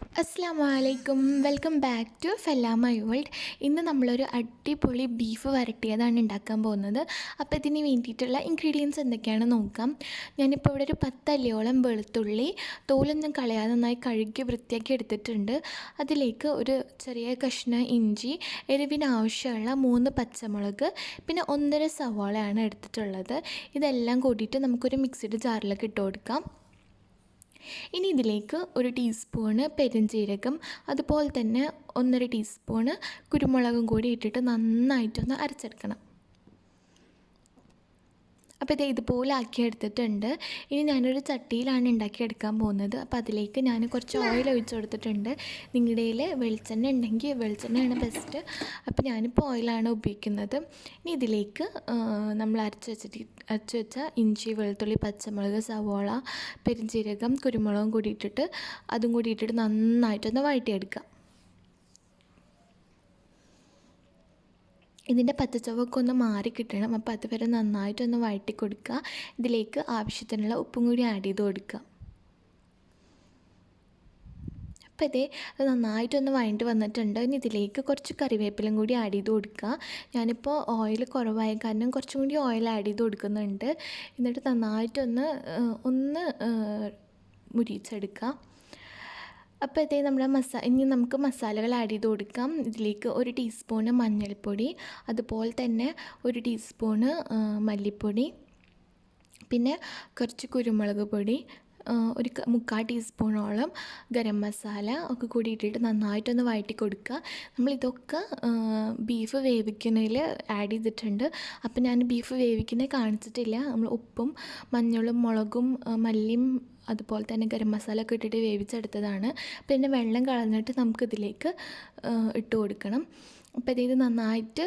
അസ്സലാമലൈക്കും welcome back to ഫെല്ലാമ world. ഇന്ന് നമ്മളൊരു അടിപൊളി ബീഫ് വരട്ടിയതാണ് ഉണ്ടാക്കാൻ പോകുന്നത്. അപ്പോൾ ഇതിന് വേണ്ടിയിട്ടുള്ള ഇൻഗ്രീഡിയൻസ് എന്തൊക്കെയാണെന്ന് നോക്കാം. ഞാനിപ്പോൾ ഇവിടെ ഒരു 10 അല്ലിയോളം വെളുത്തുള്ളി തോലൊന്നും കളയാതെ നന്നായി കഴുകി വൃത്തിയാക്കി എടുത്തിട്ടുണ്ട്. അതിലേക്ക് ഒരു ചെറിയ കഷ്ണം ഇഞ്ചി, എരിവിന് ആവശ്യമുള്ള 3 പച്ചമുളക്, പിന്നെ 1.5 സവാളയാണ് എടുത്തിട്ടുള്ളത്. ഇതെല്ലാം കൂടിയിട്ട് നമുക്കൊരു മിക്സിയുടെ ജാറിലേക്ക് ഇട്ട് കൊടുക്കാം. ഇനി ഇതിലേക്ക് 1 ടീസ്പൂണ് പെരുംജീരകം, അതുപോലെ തന്നെ 1.5 ടീസ്പൂണ് കുരുമുളകും കൂടി ഇട്ടിട്ട് നന്നായിട്ടൊന്ന് അരച്ചെടുക്കണം. അപ്പോൾ ഇതുപോലെ ആക്കിയെടുത്തിട്ടുണ്ട്. ഇനി ഞാനൊരു ചട്ടിയിലാണ് ഉണ്ടാക്കിയെടുക്കാൻ പോകുന്നത്. അപ്പോൾ അതിലേക്ക് ഞാൻ കുറച്ച് ഓയിൽ ഒഴിച്ച് കൊടുത്തിട്ടുണ്ട്. നിങ്ങളുടെ കയ്യിൽ വെളിച്ചെണ്ണ ഉണ്ടെങ്കിൽ വെളിച്ചെണ്ണയാണ് ബെസ്റ്റ്. അപ്പോൾ ഞാനിപ്പോൾ ഓയിലാണ് ഉപയോഗിക്കുന്നത്. ഇനി ഇതിലേക്ക് നമ്മൾ അരച്ച് വെച്ച ഇഞ്ചി, വെളുത്തുള്ളി, പച്ചമുളക്, സവോള, പെരുംജീരകം, കുരുമുളകും കൂടി ഇട്ടിട്ട് നന്നായിട്ടൊന്ന് വഴറ്റിയെടുക്കാം. ഇതിൻ്റെ പച്ചച്ചൊവ്വൊക്കെ ഒന്ന് മാറി കിട്ടണം. അപ്പോൾ അതുവരെ നന്നായിട്ടൊന്ന് വഴറ്റി കൊടുക്കുക. ഇതിലേക്ക് ആവശ്യത്തിനുള്ള ഉപ്പും കൂടി ആഡ് ചെയ്ത് കൊടുക്കുക. അപ്പോൾ അത് നന്നായിട്ടൊന്ന് വഴണ്ടി വന്നിട്ടുണ്ട്. ഇനി ഇതിലേക്ക് കുറച്ച് കറിവേപ്പിലും കൂടി ആഡ് ചെയ്ത് കൊടുക്കുക. ഞാനിപ്പോൾ ഓയിൽ കുറവായ കാരണം കുറച്ചും കൂടി ഓയിൽ ആഡ് ചെയ്ത് കൊടുക്കുന്നുണ്ട്. എന്നിട്ട് നന്നായിട്ടൊന്ന് മുരിച്ചെടുക്കുക. അപ്പോൾ നമ്മുടെ ഇനി നമുക്ക് മസാലകൾ ആഡ് ചെയ്ത് കൊടുക്കാം. ഇതിലേക്ക് 1 ടീസ്പൂണ് മഞ്ഞൾപ്പൊടി, അതുപോലെ തന്നെ 1 ടീസ്പൂണ് മല്ലിപ്പൊടി, പിന്നെ കുറച്ച് കുരുമുളക് പൊടി, ഒരു 3/4 ടീസ്പൂണോളം ഗരം മസാല ഒക്കെ കൂടി ഇട്ടിട്ട് നന്നായിട്ടൊന്ന് വഴറ്റി കൊടുക്കുക. നമ്മളിതൊക്കെ ബീഫ് വേവിക്കുന്നതിൽ ആഡ് ചെയ്തിട്ടുണ്ട്. അപ്പോൾ ഞാൻ ബീഫ് വേവിക്കുന്നത് കാണിച്ചിട്ടില്ല. നമ്മൾ ഉപ്പും മഞ്ഞളും മുളകും മല്ലിയും അതുപോലെ തന്നെ ഗരം മസാല ഒക്കെ ഇട്ടിട്ട് വേവിച്ചെടുത്തതാണ്. പിന്നെ വെള്ളം കളഞ്ഞിട്ട് നമുക്കിതിലേക്ക് ഇട്ട് കൊടുക്കണം. അപ്പോൾ ഇത് നന്നായിട്ട്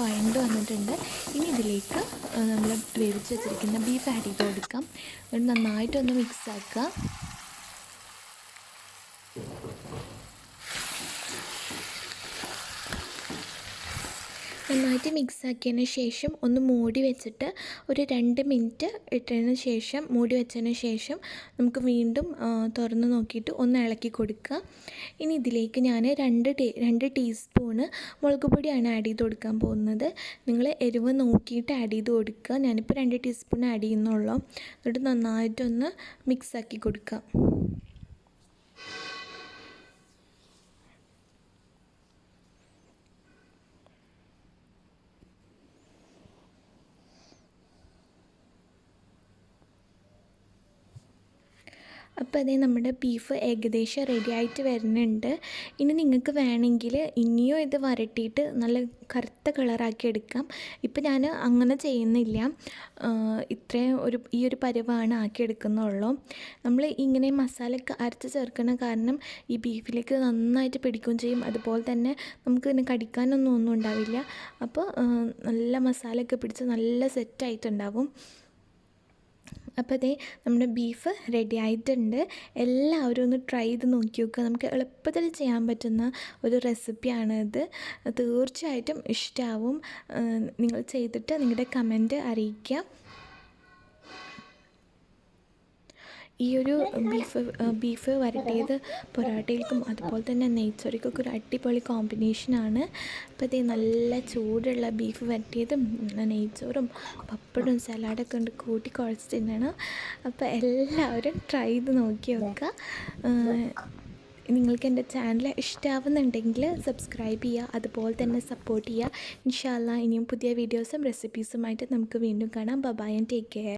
വഴണ്ട് വന്നിട്ടുണ്ട്. ഇനി ഇതിലേക്ക് നമ്മൾ വേവിച്ച് വെച്ചിരിക്കുന്ന ബീഫ് ആഡ് ചെയ്ത് കൊടുക്കാം. നന്നായിട്ടൊന്ന് മിക്സ് ആക്കുക. നന്നായിട്ട് മിക്സാക്കിയതിന് ശേഷം ഒന്ന് മൂടി വെച്ചിട്ട് ഒരു 2 മിനിറ്റ് ഇട്ടതിന് ശേഷം മൂടി വെച്ചതിന് ശേഷം നമുക്ക് വീണ്ടും തുറന്ന് നോക്കിയിട്ട് ഒന്ന് ഇളക്കി കൊടുക്കുക. ഇനി ഇതിലേക്ക് ഞാൻ 2 ടീസ്പൂണ് മുളക് പൊടിയാണ് ആഡ് ചെയ്ത് കൊടുക്കാൻ പോകുന്നത്. നിങ്ങൾ എരിവ് നോക്കിയിട്ട് ആഡ് ചെയ്ത് കൊടുക്കുക. ഞാനിപ്പോൾ 2 ടീസ്പൂൺ ആഡ് ചെയ്യുന്നുള്ളൂ. എന്നിട്ട് നന്നായിട്ടൊന്ന് മിക്സാക്കി കൊടുക്കുക. അപ്പോൾ നമ്മുടെ ബീഫ് ഏകദേശം റെഡി ആയിട്ട് വരുന്നുണ്ട്. ഇനി നിങ്ങൾക്ക് വേണമെങ്കിൽ ഇനിയും ഇത് വരട്ടിയിട്ട് നല്ല കറുത്ത കളറാക്കി എടുക്കാം. ഇപ്പം ഞാൻ അങ്ങനെ ചെയ്യുന്നില്ല. ഈ ഒരു പരുവാണ് ആക്കിയെടുക്കുന്നുള്ളൂ. നമ്മൾ ഇങ്ങനെ മസാലയൊക്കെ അരച്ച് ചേർക്കുന്ന കാരണം ഈ ബീഫിലേക്ക് നന്നായിട്ട് പിടിക്കുകയും ചെയ്യും. അതുപോലെ തന്നെ നമുക്ക് ഇതിനെ കടിക്കാനൊന്നും ഉണ്ടാവില്ല. അപ്പോൾ നല്ല മസാലയൊക്കെ പിടിച്ച് നല്ല സെറ്റായിട്ടുണ്ടാവും. അപ്പോൾ നമ്മുടെ ബീഫ് റെഡി ആയിട്ടുണ്ട്. എല്ലാവരും ഒന്ന് ട്രൈ ചെയ്ത് നോക്കി നോക്കുക. നമുക്ക് എളുപ്പത്തിൽ ചെയ്യാൻ പറ്റുന്ന ഒരു റെസിപ്പിയാണ് ഇത്. തീർച്ചയായിട്ടും ഇഷ്ടമാവും. നിങ്ങൾ ചെയ്തിട്ട് നിങ്ങളുടെ കമൻറ്റ് അറിയിക്കുക. ഈ ഒരു ബീഫ് വരട്ടിയത് പൊറോട്ടയിൽക്കും അതുപോലെ തന്നെ നെയ്ച്ചോറിക്കൊക്കെ ഒരു അടിപൊളി കോമ്പിനേഷനാണ്. അപ്പോൾ നല്ല ചൂടുള്ള ബീഫ് വരട്ടിയതും നെയ്ച്ചോറും പപ്പടും സലാഡൊക്കെ ഉണ്ട് കൂട്ടി കുഴച്ച് തിന്നണം. അപ്പോൾ എല്ലാവരും ട്രൈ ചെയ്ത് നോക്കി നോക്കുക. നിങ്ങൾക്ക് എൻ്റെ ചാനൽ ഇഷ്ടമാവുന്നുണ്ടെങ്കിൽ സബ്സ്ക്രൈബ് ചെയ്യുക, അതുപോലെ തന്നെ സപ്പോർട്ട് ചെയ്യുക. ഇൻഷാ അല്ലാഹ് ഇനിയും പുതിയ വീഡിയോസും റെസിപ്പീസുമായിട്ട് നമുക്ക് വീണ്ടും കാണാം. Bye and take care.